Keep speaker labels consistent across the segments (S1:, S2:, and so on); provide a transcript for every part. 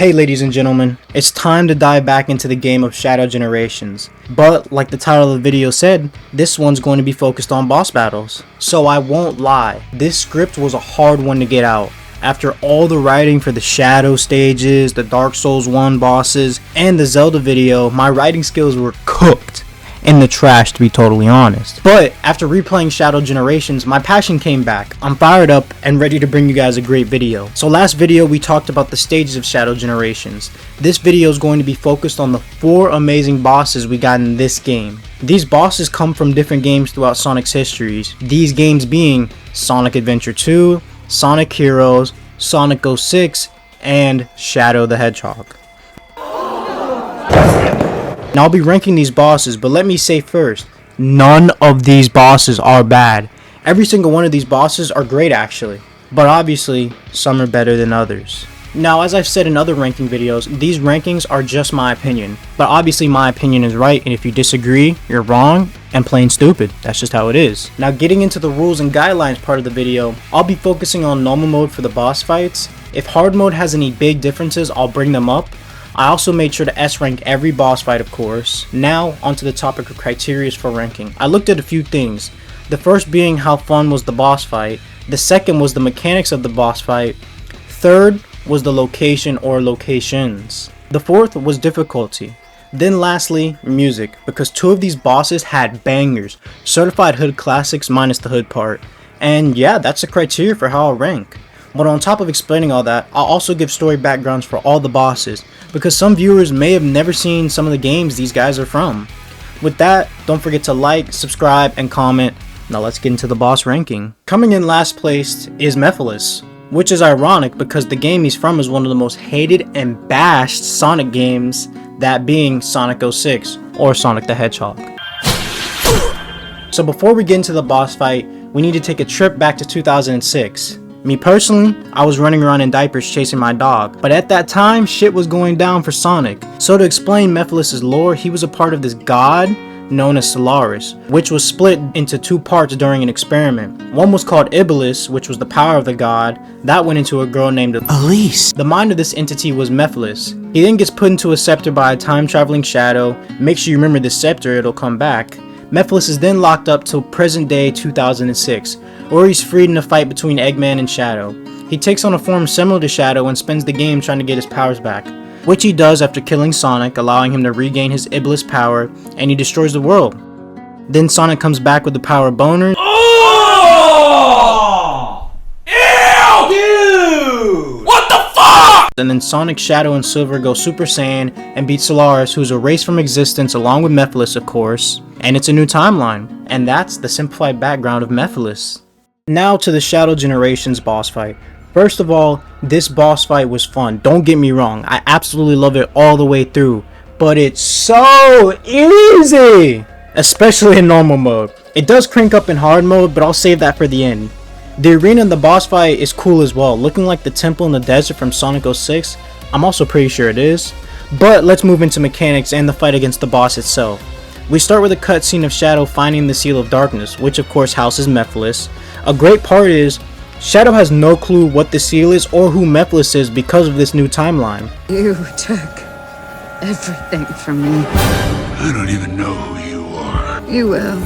S1: Hey ladies and gentlemen, it's time to dive back into the game of Shadow Generations. But like the title of the video said, this one's going to be focused on boss battles. So I won't lie, this script was a hard one to get out. After all the writing for the Shadow stages, the Dark Souls 1 bosses, and the Zelda video, my writing skills were cooked in the trash, to be totally honest. But after replaying Shadow Generations, my passion came back. I'm fired up and ready to bring you guys a great video. So last video we talked about the stages of Shadow Generations. This video is going to be focused on the 4 amazing bosses we got in this game. These bosses come from different games throughout Sonic's histories. These games being Sonic Adventure 2, Sonic Heroes, Sonic 06, and Shadow the Hedgehog. Now I'll be ranking these bosses, but let me say first, none of these bosses are bad. Every single one of these bosses are great actually, but obviously some are better than others. Now as I've said in other ranking videos, these rankings are just my opinion, but obviously my opinion is right, and if you disagree, you're wrong and plain stupid. That's just how it is. Now getting into the rules and guidelines part of the video, I'll be focusing on normal mode for the boss fights. If hard mode has any big differences, I'll bring them up. I also made sure to S-rank every boss fight, of course. Now, onto the topic of criteria for ranking. I looked at a few things. The first being how fun was the boss fight. The second was the mechanics of the boss fight. Third was the location or locations. The fourth was difficulty. Then lastly, music, because 2 of these bosses had bangers. Certified Hood classics minus the hood part. And yeah, that's the criteria for how I'll rank. But on top of explaining all that, I'll also give story backgrounds for all the bosses, because some viewers may have never seen some of the games these guys are from. With that, don't forget to like, subscribe, and comment. Now let's get into the boss ranking. Coming in last place is Mephiles, which is ironic because the game he's from is one of the most hated and bashed Sonic games, that being Sonic 06 or Sonic the Hedgehog. So before we get into the boss fight, we need to take a trip back to 2006. Me personally, I was running around in diapers chasing my dog, but at that time, shit was going down for Sonic. So to explain Mephiles' lore, he was a part of this god known as Solaris, which was split into 2 parts during an experiment. One was called Iblis, which was the power of the god. That went into a girl named Elise. The mind of this entity was Mephiles. He then gets put into a scepter by a time-traveling shadow. Make sure you remember this scepter, it'll come back. Mephiles is then locked up till present day 2006, where he's freed in a fight between Eggman and Shadow. He takes on a form similar to Shadow and spends the game trying to get his powers back, which he does after killing Sonic, allowing him to regain his Iblis power, and he destroys the world. Then Sonic comes back with the power boners. Oh! Ew! Dude! What the fuck? And then Sonic, Shadow, and Silver go Super Saiyan and beat Solaris, who's erased from existence along with Mephiles, of course. And it's a new timeline, and that's the simplified background of Mephiles. Now to the Shadow Generations boss fight. First of all, this boss fight was fun, don't get me wrong, I absolutely love it all the way through, but it's so easy, especially in normal mode. It does crank up in hard mode, but I'll save that for the end. The arena in the boss fight is cool as well, looking like the temple in the desert from Sonic 06, I'm also pretty sure it is. But let's move into mechanics and the fight against the boss itself. We start with a cutscene of Shadow finding the Seal of Darkness, which of course houses Mephiles. A great part is, Shadow has no clue what the seal is or who Mephiles is because of this new timeline.
S2: You took everything from me.
S3: I don't even know who you are.
S2: You will.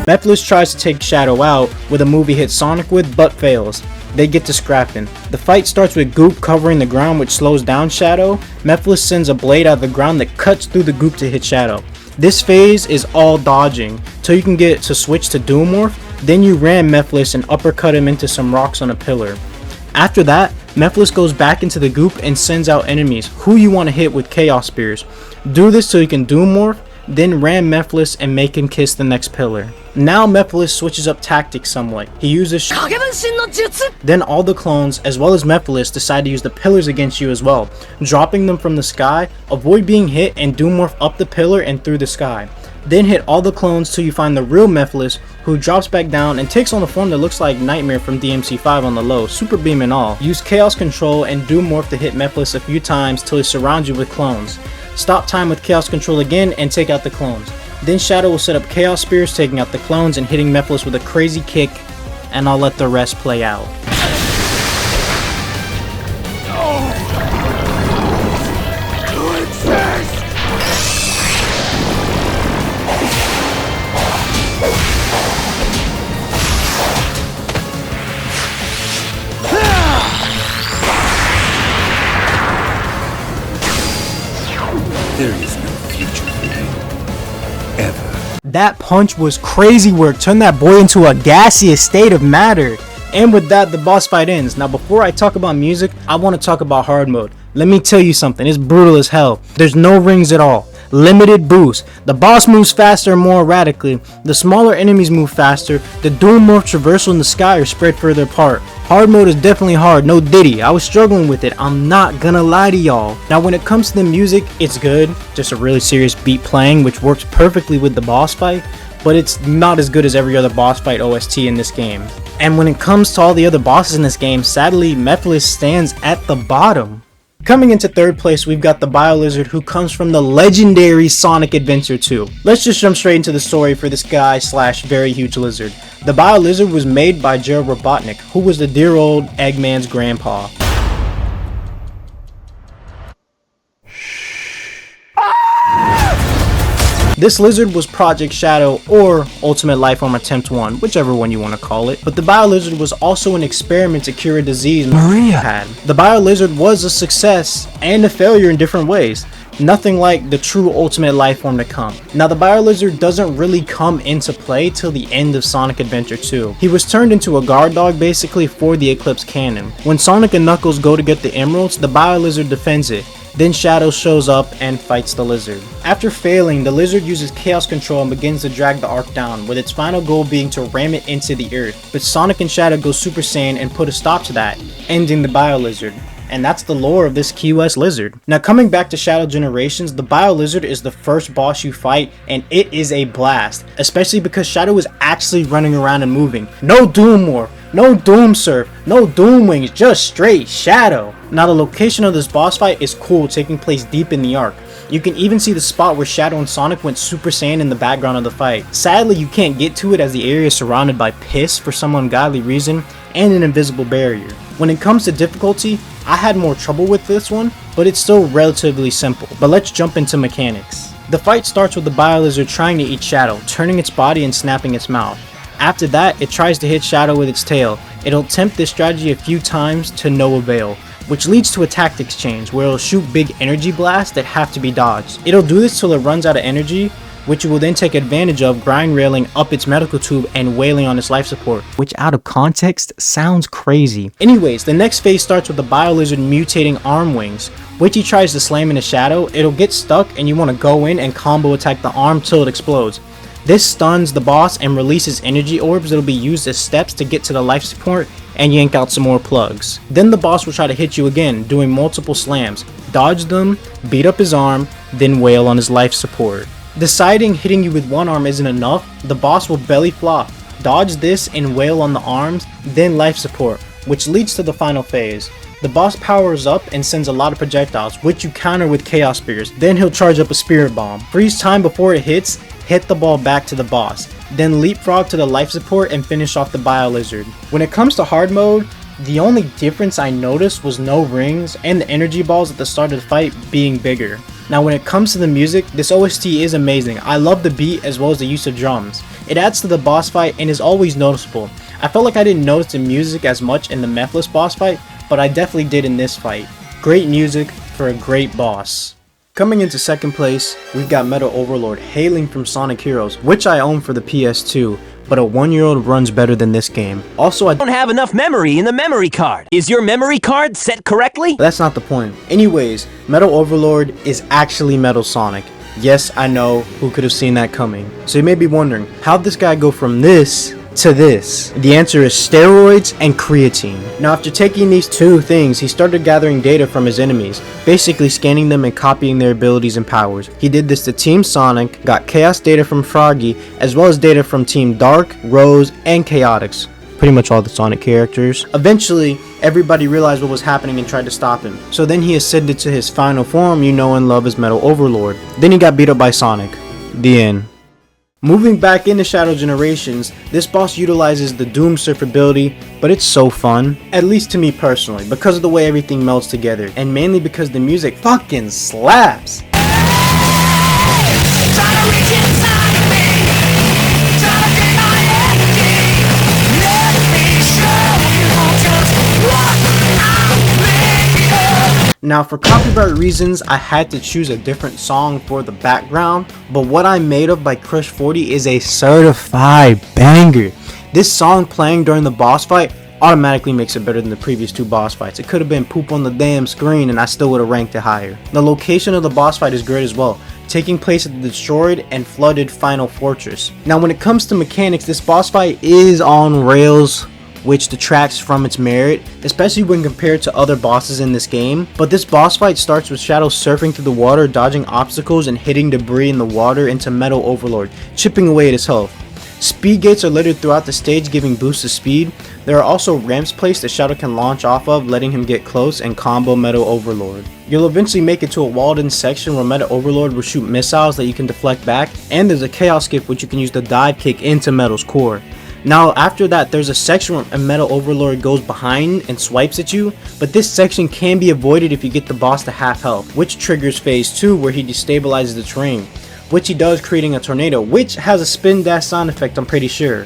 S1: Mephiles tries to take Shadow out with a move he hits Sonic with, but fails. They get to scrapping. The fight starts with goop covering the ground, which slows down Shadow. Mephiles sends a blade out of the ground that cuts through the goop to hit Shadow. This phase is all dodging, till you can get to switch to Dual Morph, then you ram Mephiles and uppercut him into some rocks on a pillar. After that, Mephiles goes back into the goop and sends out enemies who you want to hit with Chaos Spears. Do this so you can Dual Morph, then ram Mephiles and make him kiss the next pillar. Now Mephiles switches up tactics somewhat. He uses then all the clones as well as Mephiles decide to use the pillars against you as well, dropping them from the sky, avoid being hit and Dual Morph up the pillar and through the sky. Then hit all the clones till you find the real Mephiles, who drops back down and takes on a form that looks like Nightmare from DMC5 on the low, super beam and all. Use Chaos Control and Dual Morph to hit Mephiles a few times till he surrounds you with clones. Stop time with Chaos Control again and take out the clones. Then Shadow will set up Chaos Spears, taking out the clones and hitting Mephiles with a crazy kick, and I'll let the rest play out.
S3: There is no future for you. Ever.
S1: That punch was crazy work, turned that boy into a gaseous state of matter. And with that, the boss fight ends. Now before I talk about music, I want to talk about hard mode. Let me tell you something, it's brutal as hell. There's no rings at all. Limited boost. The boss moves faster and more erratically. The smaller enemies move faster. The dual morph traversal in the sky are spread further apart. Hard mode is definitely hard, no diddy. I was struggling with it, I'm not gonna lie to y'all. Now when it comes to the music, it's good. Just a really serious beat playing, which works perfectly with the boss fight. But it's not as good as every other boss fight OST in this game. And when it comes to all the other bosses in this game, sadly, Mephiles stands at the bottom. Coming into third place, we've got the Biolizard, who comes from the legendary Sonic Adventure 2. Let's just jump straight into the story for this guy slash very huge lizard. The Biolizard was made by Robotnik, who was the dear old Eggman's grandpa. This lizard was Project Shadow or Ultimate Lifeform Attempt 1, whichever one you want to call it. But the Biolizard was also an experiment to cure a disease Maria had. The Biolizard was a success and a failure in different ways. Nothing like the true Ultimate Lifeform to come. Now the Biolizard doesn't really come into play till the end of Sonic Adventure 2. He was turned into a guard dog basically for the Eclipse Cannon. When Sonic and Knuckles go to get the emeralds, the Biolizard defends it. Then Shadow shows up and fights the lizard. After failing, the lizard uses chaos control and begins to drag the arc down, with its final goal being to ram it into the earth. But Sonic and Shadow go Super Saiyan and put a stop to that, ending the Biolizard. And that's the lore of this Key West lizard. Now coming back to Shadow Generations, the Biolizard is the first boss you fight, and it is a blast, especially because Shadow is actually running around and moving. No Doom Morph, no Doom Surf, no Doom Wings, just straight Shadow. Now the location of this boss fight is cool, taking place deep in the arc. You can even see the spot where Shadow and Sonic went Super Saiyan in the background of the fight. Sadly, you can't get to it as the area is surrounded by piss for some ungodly reason and an invisible barrier. When it comes to difficulty, I had more trouble with this one, but it's still relatively simple. But let's jump into mechanics. The fight starts with the Biolizard trying to eat Shadow, turning its body and snapping its mouth. After that, it tries to hit Shadow with its tail. It'll attempt this strategy a few times to no avail, which leads to a tactics change where it'll shoot big energy blasts that have to be dodged. It'll do this till it runs out of energy, which it will then take advantage of, grind railing up its medical tube and wailing on its life support, which out of context sounds crazy. Anyways, the next phase starts with the Biolizard mutating arm wings, which he tries to slam into Shadow. It'll get stuck and you want to go in and combo attack the arm till it explodes. This stuns the boss and releases energy orbs that'll be used as steps to get to the life support and yank out some more plugs. Then the boss will try to hit you again, doing multiple slams. Dodge them, beat up his arm, then wail on his life support. Deciding hitting you with one arm isn't enough, the boss will belly flop, dodge this and wail on the arms, then life support, which leads to the final phase. The boss powers up and sends a lot of projectiles, which you counter with Chaos Spears. Then he'll charge up a Spirit Bomb. Freeze time before it hits, hit the ball back to the boss. Then leapfrog to the life support and finish off the Biolizard. When it comes to hard mode, the only difference I noticed was no rings and the energy balls at the start of the fight being bigger. Now when it comes to the music, this OST is amazing. I love the beat as well as the use of drums. It adds to the boss fight and is always noticeable. I felt like I didn't notice the music as much in the Mephiles boss fight, but I definitely did in this fight. Great music for a great boss. Coming into second place, we've got Metal Overlord hailing from Sonic Heroes, which I own for the PS2, but a 1-year-old runs better than this game. Also, I
S4: don't have enough memory in the memory card. Is your memory card set correctly?
S1: That's not the point. Anyways, Metal Overlord is actually Metal Sonic. Yes, I know, who could have seen that coming? So you may be wondering, how'd this guy go from this to this? The answer is steroids and creatine. Now after taking these two things, he started gathering data from his enemies, basically scanning them and copying their abilities and powers. He did this to Team Sonic, got chaos data from Froggy, as well as data from Team Dark, Rose, and Chaotix. Pretty much all the Sonic characters. Eventually, everybody realized what was happening and tried to stop him. So then he ascended to his final form you know and love as Metal Overlord. Then he got beat up by Sonic. The end. Moving back into Shadow Generations, this boss utilizes the Doom Surf ability, but it's so fun. At least to me personally, because of the way everything melds together, and mainly because the music fucking slaps. Now for copyright reasons, I had to choose a different song for the background, but What I'm Made Of by Crush 40 is a certified banger. This song playing during the boss fight automatically makes it better than the previous 2 boss fights. It could have been poop on the damn screen and I still would have ranked it higher. The location of the boss fight is great as well, taking place at the destroyed and flooded final fortress. Now when it comes to mechanics, this boss fight is on rails, which detracts from its merit, especially when compared to other bosses in this game. But this boss fight starts with Shadow surfing through the water, dodging obstacles and hitting debris in the water into Metal Overlord, chipping away at his health. Speed gates are littered throughout the stage, giving boosts of speed. There are also ramps placed that Shadow can launch off of, letting him get close and combo Metal Overlord. You'll eventually make it to a walled-in section where Metal Overlord will shoot missiles that you can deflect back, and there's a Chaos Skip which you can use the dive kick into Metal's core. Now after that, there's a section where a Metal Overlord goes behind and swipes at you, but this section can be avoided if you get the boss to half health, which triggers phase 2 where he destabilizes the terrain, which he does, creating a tornado, which has a spin dash sound effect, I'm pretty sure.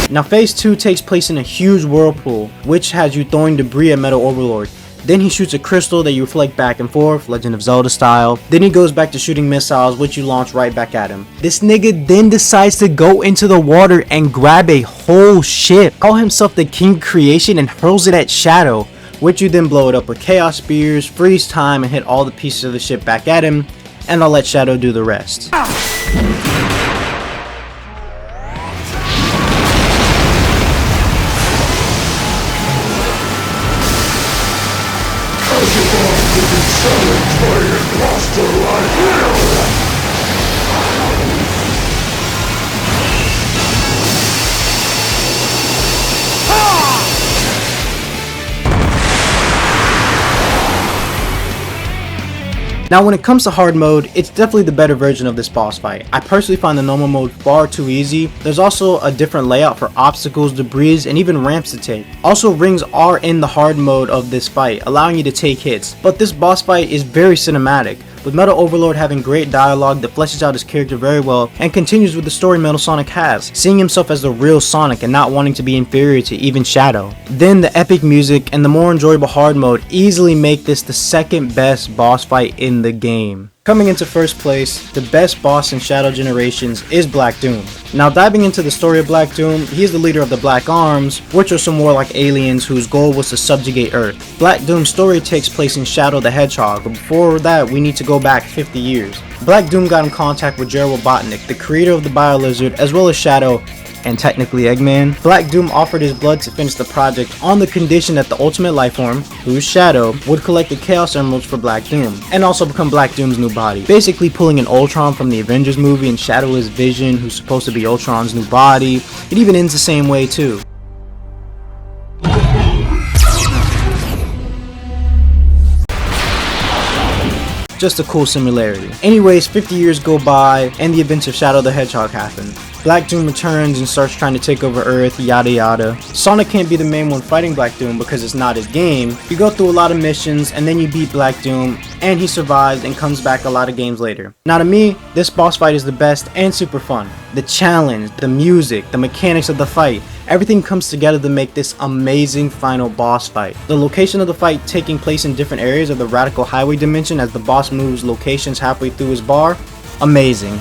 S1: Now phase 2 takes place in a huge whirlpool, which has you throwing debris at Metal Overlord. Then he shoots a crystal that you reflect back and forth, Legend of Zelda style. Then he goes back to shooting missiles, which you launch right back at him. This nigga then decides to go into the water and grab a whole ship, call himself the King Creation, and hurls it at Shadow, which you then blow it up with Chaos Spears, freeze time, and hit all the pieces of the ship back at him, and I'll let Shadow do the rest. Now when it comes to hard mode, it's definitely the better version of this boss fight. I personally find the normal mode far too easy. There's also a different layout for obstacles, debris, and even ramps to take. Also, rings are in the hard mode of this fight, allowing you to take hits. But this boss fight is very cinematic, with Metal Overlord having great dialogue that fleshes out his character very well and continues with the story Metal Sonic has, seeing himself as the real Sonic and not wanting to be inferior to even Shadow. Then the epic music and the more enjoyable hard mode easily make this the second best boss fight in the game. Coming into first place, the best boss in Shadow Generations is Black Doom. Now diving into the story of Black Doom, he is the leader of the Black Arms, which are some warlike aliens whose goal was to subjugate Earth. Black Doom's story takes place in Shadow the Hedgehog, but before that we need to go back 50 years. Black Doom got in contact with Gerald Robotnik, the creator of the Biolizard, as well as Shadow, and technically Eggman. Black Doom offered his blood to finish the project on the condition that the ultimate lifeform, who's Shadow, would collect the Chaos Emeralds for Black Doom, and also become Black Doom's new body. Basically pulling an Ultron from the Avengers movie, and Shadow is Vision, who's supposed to be Ultron's new body. It even ends the same way too. Just a cool similarity. Anyways, 50 years go by, and the events of Shadow the Hedgehog happen. Black Doom returns and starts trying to take over Earth, yada yada. Sonic can't be the main one fighting Black Doom because it's not his game. You go through a lot of missions and then you beat Black Doom, and he survives and comes back a lot of games later. Now to me, this boss fight is the best and super fun. The challenge, the music, the mechanics of the fight, everything comes together to make this amazing final boss fight. The location of the fight taking place in different areas of the Radical Highway dimension as the boss moves locations halfway through his bar, amazing.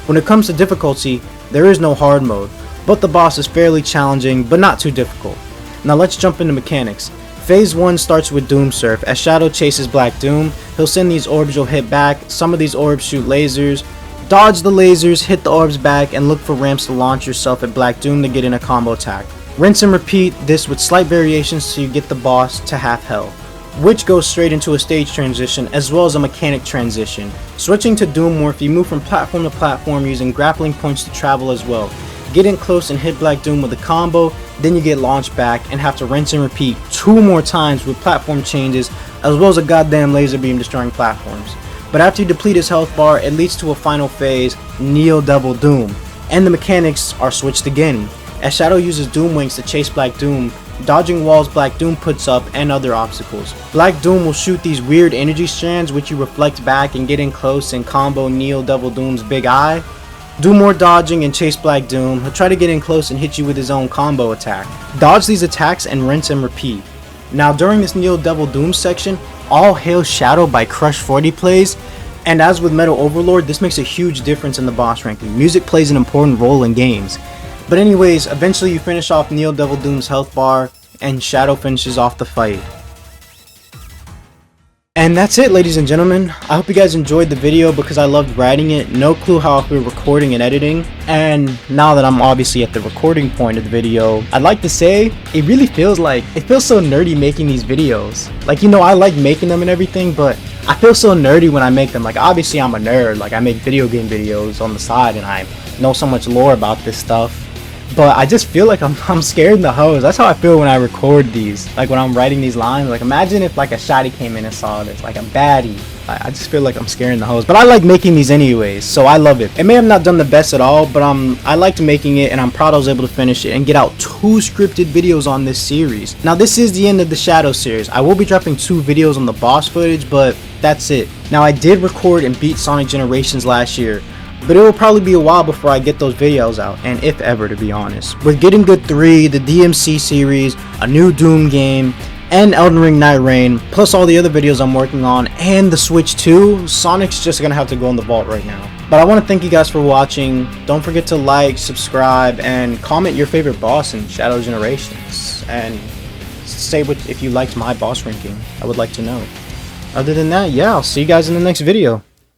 S1: When it comes to difficulty, there is no hard mode, but the boss is fairly challenging but not too difficult. Now let's jump into mechanics. Phase 1 starts with Doom Surf. As Shadow chases Black Doom, he'll send these orbs you'll hit back. Some of these orbs shoot lasers. Dodge the lasers, hit the orbs back, and look for ramps to launch yourself at Black Doom to get in a combo attack. Rinse and repeat this with slight variations till you get the boss to half health, which goes straight into a stage transition as well as a mechanic transition. Switching to Doom Morph, you move from platform to platform using grappling points to travel as well. Get in close and hit Black Doom with a combo, then you get launched back and have to rinse and repeat 2 more times with platform changes as well as a goddamn laser beam destroying platforms. But after you deplete his health bar, it leads to a final phase, Neo Devil Doom, and the mechanics are switched again, as Shadow uses Doom Wings to chase Black Doom, dodging walls Black Doom puts up and other obstacles. Black Doom will shoot these weird energy strands which you reflect back and get in close and combo Neo Devil Doom's big eye. Do more dodging and chase Black Doom. He'll try to get in close and hit you with his own combo attack. Dodge these attacks and rinse and repeat. Now during this Neo Devil Doom section, All Hail Shadow by Crush 40 plays, and as with Metal Overlord, this makes a huge difference in the boss ranking. Music plays an important role in games. But anyways, eventually you finish off Neo Devil Doom's health bar, and Shadow finishes off the fight. And that's it, ladies and gentlemen. I hope you guys enjoyed the video because I loved writing it. No clue how I feel recording and editing. And now that I'm obviously at the recording point of the video, I'd like to say it really feels so nerdy making these videos. Like, you know, I like making them and everything, but I feel so nerdy when I make them. Like, obviously I'm a nerd. Like, I make video game videos on the side and I know so much lore about this stuff. But I just feel like I'm scared in the hose. That's how I feel when I record these. Like when I'm writing these lines. Like imagine if like a shotty came in and saw this. Like a baddie. I just feel like I'm scaring the hose. But I like making these anyways. So I love it. It may have not done the best at all. But I liked making it. And I'm proud I was able to finish it. And get out 2 scripted videos on this series. Now this is the end of the Shadow series. I will be dropping 2 videos on the boss footage. But that's it. Now I did record and beat Sonic Generations last year. But it will probably be a while before I get those videos out, and if ever, to be honest. With Getting Good 3, the DMC series, a new Doom game, and Elden Ring Night Rain, plus all the other videos I'm working on, and the Switch 2, Sonic's just gonna have to go in the vault right now. But I want to thank you guys for watching. Don't forget to like, subscribe, and comment your favorite boss in Shadow Generations. And say if you liked my boss ranking. I would like to know. Other than that, yeah, I'll see you guys in the next video.